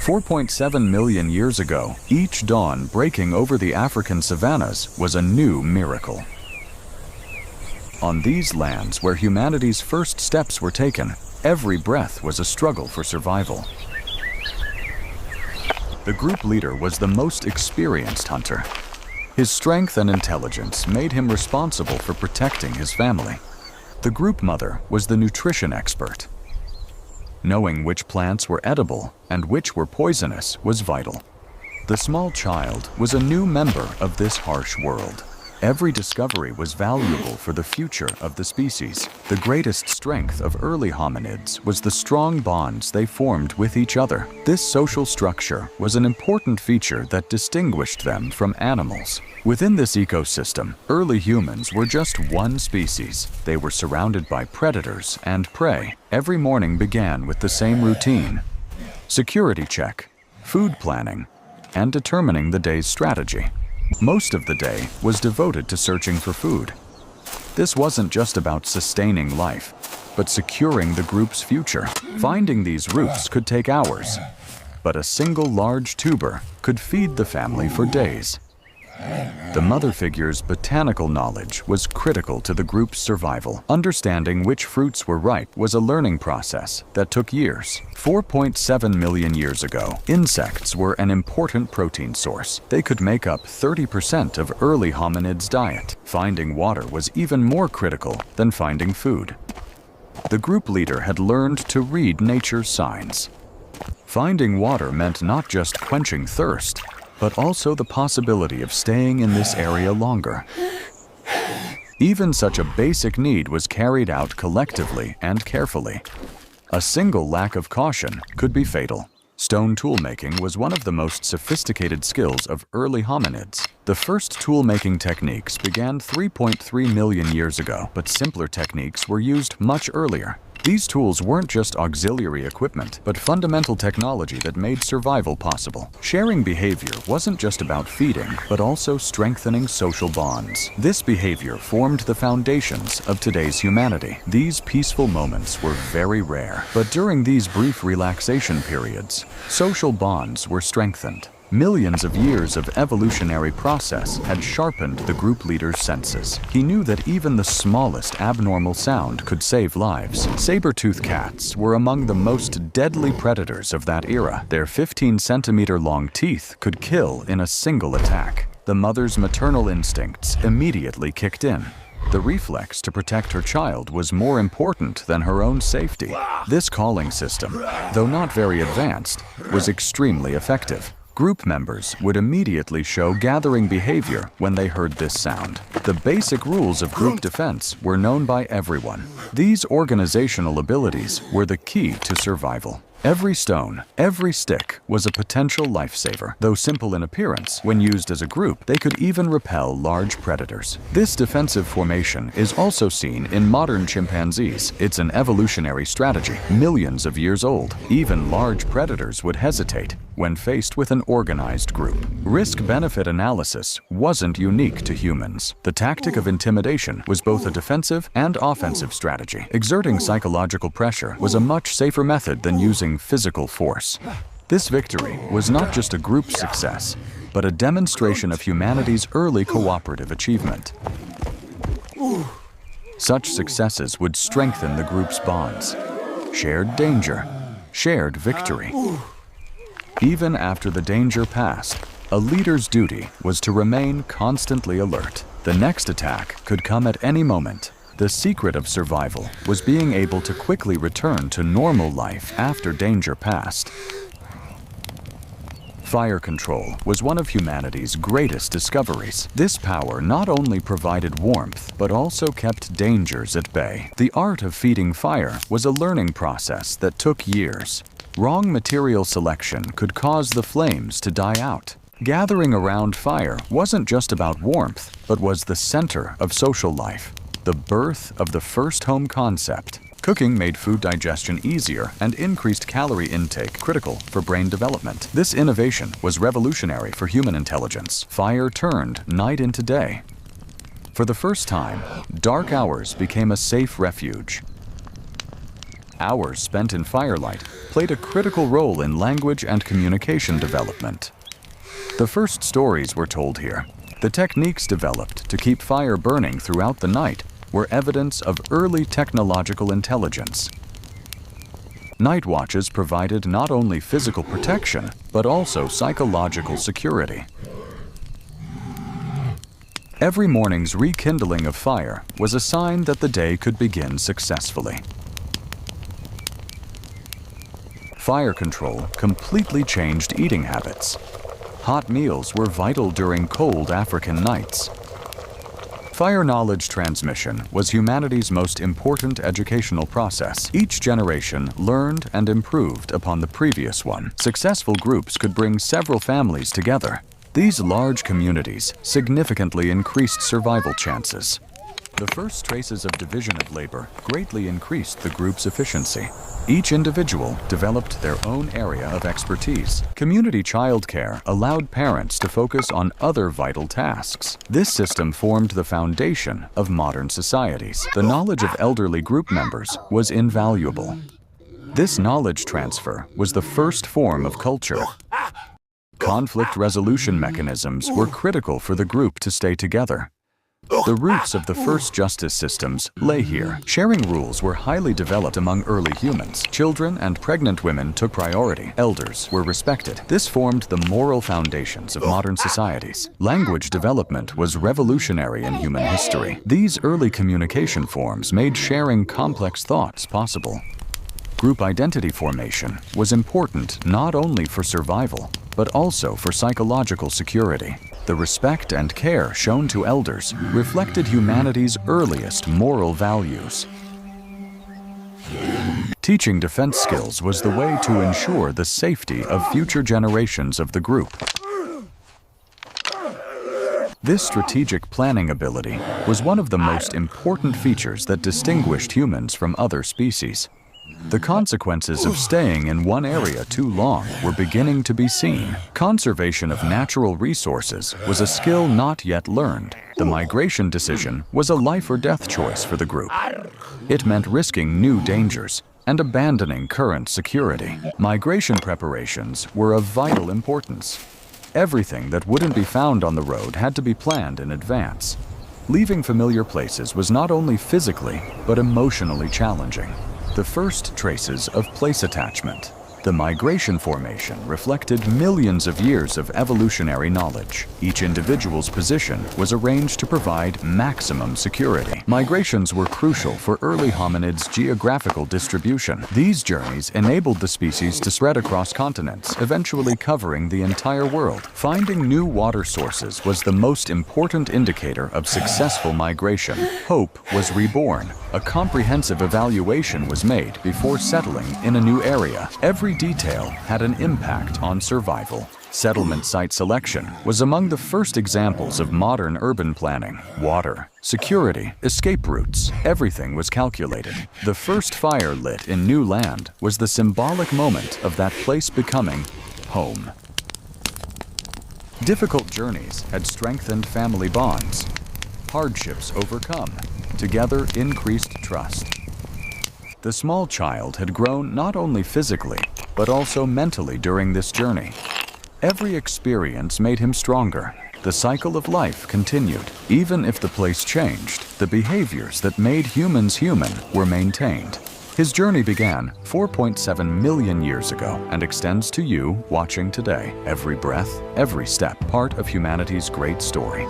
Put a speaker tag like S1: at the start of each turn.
S1: 4.7 million years ago, each dawn breaking over the African savannas was a new miracle. On these lands where humanity's first steps were taken, every breath was a struggle for survival. The group leader was the most experienced hunter. His strength and intelligence made him responsible for protecting his family. The group mother was the nutrition expert. Knowing which plants were edible and which were poisonous was vital. The small child was a new member of this harsh world. Every discovery was valuable for the future of the species. The greatest strength of early hominids was the strong bonds they formed with each other. This social structure was an important feature that distinguished them from animals. Within this ecosystem, early humans were just one species. They were surrounded by predators and prey. Every morning began with the same routine: security check, food planning, and determining the day's strategy. Most of the day was devoted to searching for food. This wasn't just about sustaining life, but securing the group's future. Finding these roots could take hours, but a single large tuber could feed the family for days. The mother figure's botanical knowledge was critical to the group's survival. Understanding which fruits were ripe was a learning process that took years. 4.7 million years ago, insects were an important protein source. They could make up 30% of early hominids' diet. Finding water was even more critical than finding food. The group leader had learned to read nature's signs. Finding water meant not just quenching thirst, but also the possibility of staying in this area longer. Even such a basic need was carried out collectively and carefully. A single lack of caution could be fatal. Stone tool-making was one of the most sophisticated skills of early hominids. The first tool-making techniques began 3.3 million years ago, but simpler techniques were used much earlier. These tools weren't just auxiliary equipment, but fundamental technology that made survival possible. Sharing behavior wasn't just about feeding, but also strengthening social bonds. This behavior formed the foundations of today's humanity. These peaceful moments were very rare, but during these brief relaxation periods, social bonds were strengthened. Millions of years of evolutionary process had sharpened the group leader's senses. He knew that even the smallest abnormal sound could save lives. Saber-toothed cats were among the most deadly predators of that era. Their 15-centimeter-long teeth could kill in a single attack. The mother's maternal instincts immediately kicked in. The reflex to protect her child was more important than her own safety. This calling system, though not very advanced, was extremely effective. Group members would immediately show gathering behavior when they heard this sound. The basic rules of group defense were known by everyone. These organizational abilities were the key to survival. Every stone, every stick was a potential lifesaver. Though simple in appearance, when used as a group, they could even repel large predators. This defensive formation is also seen in modern chimpanzees. It's an evolutionary strategy, millions of years old. Even large predators would hesitate when faced with an organized group. Risk-benefit analysis wasn't unique to humans. The tactic of intimidation was both a defensive and offensive strategy. Exerting psychological pressure was a much safer method than using physical force. This victory was not just a group success, but a demonstration of humanity's early cooperative achievement. Such successes would strengthen the group's bonds. Shared danger, shared victory. Even after the danger passed, a leader's duty was to remain constantly alert. The next attack could come at any moment. The secret of survival was being able to quickly return to normal life after danger passed. Fire control was one of humanity's greatest discoveries. This power not only provided warmth, but also kept dangers at bay. The art of feeding fire was a learning process that took years. Wrong material selection could cause the flames to die out. Gathering around fire wasn't just about warmth, but was the center of social life. The birth of the first home concept. Cooking made food digestion easier and increased calorie intake critical for brain development. This innovation was revolutionary for human intelligence. Fire turned night into day. For the first time, dark hours became a safe refuge. Hours spent in firelight played a critical role in language and communication development. The first stories were told here. The techniques developed to keep fire burning throughout the night were evidence of early technological intelligence. Night watches provided not only physical protection, but also psychological security. Every morning's rekindling of fire was a sign that the day could begin successfully. Fire control completely changed eating habits. Hot meals were vital during cold African nights. Fire knowledge transmission was humanity's most important educational process. Each generation learned and improved upon the previous one. Successful groups could bring several families together. These large communities significantly increased survival chances. The first traces of division of labor greatly increased the group's efficiency. Each individual developed their own area of expertise. Community childcare allowed parents to focus on other vital tasks. This system formed the foundation of modern societies. The knowledge of elderly group members was invaluable. This knowledge transfer was the first form of culture. Conflict resolution mechanisms were critical for the group to stay together. The roots of the first justice systems lay here. Sharing rules were highly developed among early humans. Children and pregnant women took priority. Elders were respected. This formed the moral foundations of modern societies. Language development was revolutionary in human history. These early communication forms made sharing complex thoughts possible. Group identity formation was important not only for survival, but also for psychological security. The respect and care shown to elders reflected humanity's earliest moral values. Teaching defense skills was the way to ensure the safety of future generations of the group. This strategic planning ability was one of the most important features that distinguished humans from other species. The consequences of staying in one area too long were beginning to be seen. Conservation of natural resources was a skill not yet learned. The migration decision was a life or death choice for the group. It meant risking new dangers and abandoning current security. Migration preparations were of vital importance. Everything that wouldn't be found on the road had to be planned in advance. Leaving familiar places was not only physically, but emotionally challenging. The first traces of place attachment. The migration formation reflected millions of years of evolutionary knowledge. Each individual's position was arranged to provide maximum security. Migrations were crucial for early hominids' geographical distribution. These journeys enabled the species to spread across continents, eventually covering the entire world. Finding new water sources was the most important indicator of successful migration. Hope was reborn. A comprehensive evaluation was made before settling in a new area. Every detail had an impact on survival. Settlement site selection was among the first examples of modern urban planning. Water, security, escape routes, everything was calculated. The first fire lit in new land was the symbolic moment of that place becoming home. Difficult journeys had strengthened family bonds. Hardships overcome, together increased trust. The small child had grown not only physically, but also mentally during this journey. Every experience made him stronger. The cycle of life continued. Even if the place changed, the behaviors that made humans human were maintained. His journey began 4.7 million years ago and extends to you watching today. Every breath, every step, part of humanity's great story.